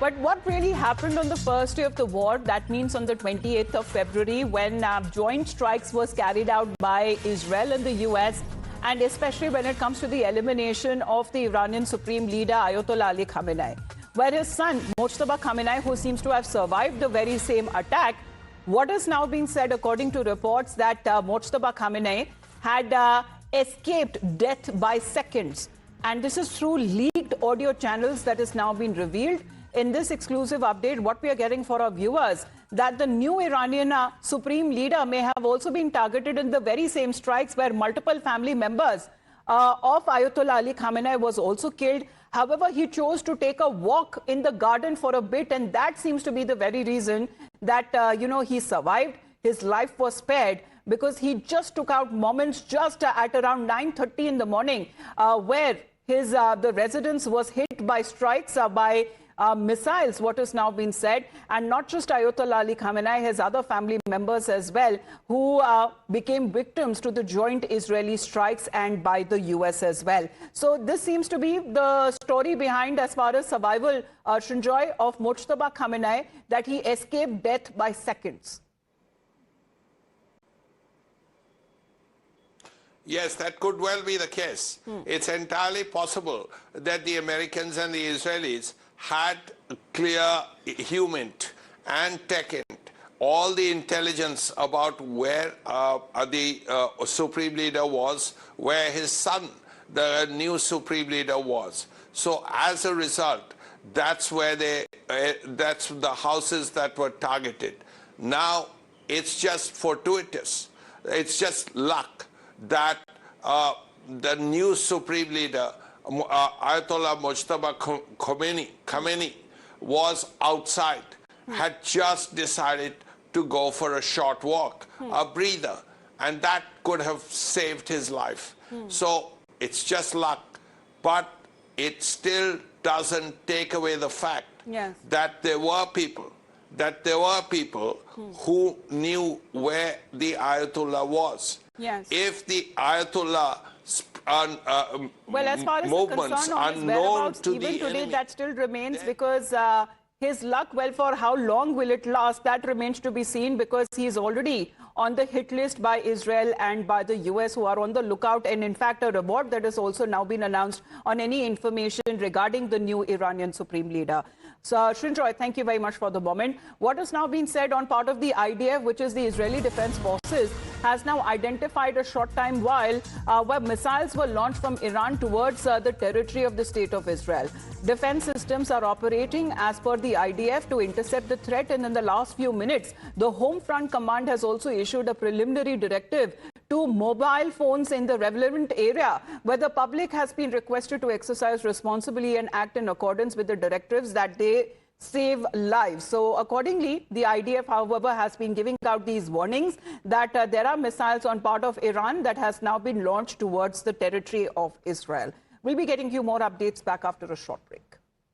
But what really happened on the first day of the war, that means on the 28th of February, when joint strikes was carried out by Israel and the US, and especially when it comes to the elimination of the Iranian Supreme Leader Ayatollah Ali Khamenei, where his son, Mojtaba Khamenei, who seems to have survived the very same attack, what is now being said, according to reports, that Mojtaba Khamenei had escaped death by seconds. And this is through leaked audio channels that has now been revealed. In this exclusive update, what we are getting for our viewers, that the new Iranian Supreme Leader may have also been targeted in the very same strikes where multiple family members of Ayatollah Ali Khamenei was also killed. However, he chose to take a walk in the garden for a bit, and that seems to be the very reason that, he survived. His life was spared because he just took out moments just at around 9:30 in the morning, where the residence was hit by strikes by missiles, what has now been said, and not just Ayatollah Ali Khamenei, his other family members as well, who became victims to the joint Israeli strikes and by the US as well. So this seems to be the story behind, as far as survival, Srinjoy, of Mojtaba Khamenei, that he escaped death by seconds. Yes, that could well be the case. It's entirely possible that the Americans and the Israelis had clear humant and techent all the intelligence about where the Supreme Leader was, where his son, the new Supreme Leader, was. So as a result, that's where that's the houses that were targeted. Now, it's just fortuitous. It's just luck that the new Supreme Leader, Ayatollah Mojtaba Khamenei, was outside, had just decided to go for a short walk, a breather, and that could have saved his life. So it's just luck, but it still doesn't take away the fact that there were people, who knew where the Ayatollah was. If the Ayatollah well, as far as the concern on his whereabouts, even today, that still remains, because his luck, well, for how long will it last, that remains to be seen, because he is already on the hit list by Israel and by the US, who are on the lookout, and in fact a reward that has also now been announced on any information regarding the new Iranian Supreme Leader. So, Srinjoy, thank you very much for the moment. What has now been said on part of the IDF, which is the Israeli Defense Forces, has now identified a short time while where missiles were launched from Iran towards the territory of the State of Israel. Defense systems are operating as per the IDF to intercept the threat, and in the last few minutes, the Home Front Command has also issued a preliminary directive to mobile phones in the relevant area, where the public has been requested to exercise responsibly and act in accordance with the directives that they save lives. So accordingly, the IDF, however, has been giving out these warnings that there are missiles on part of Iran that has now been launched towards the territory of Israel. We'll be getting you more updates back after a short break.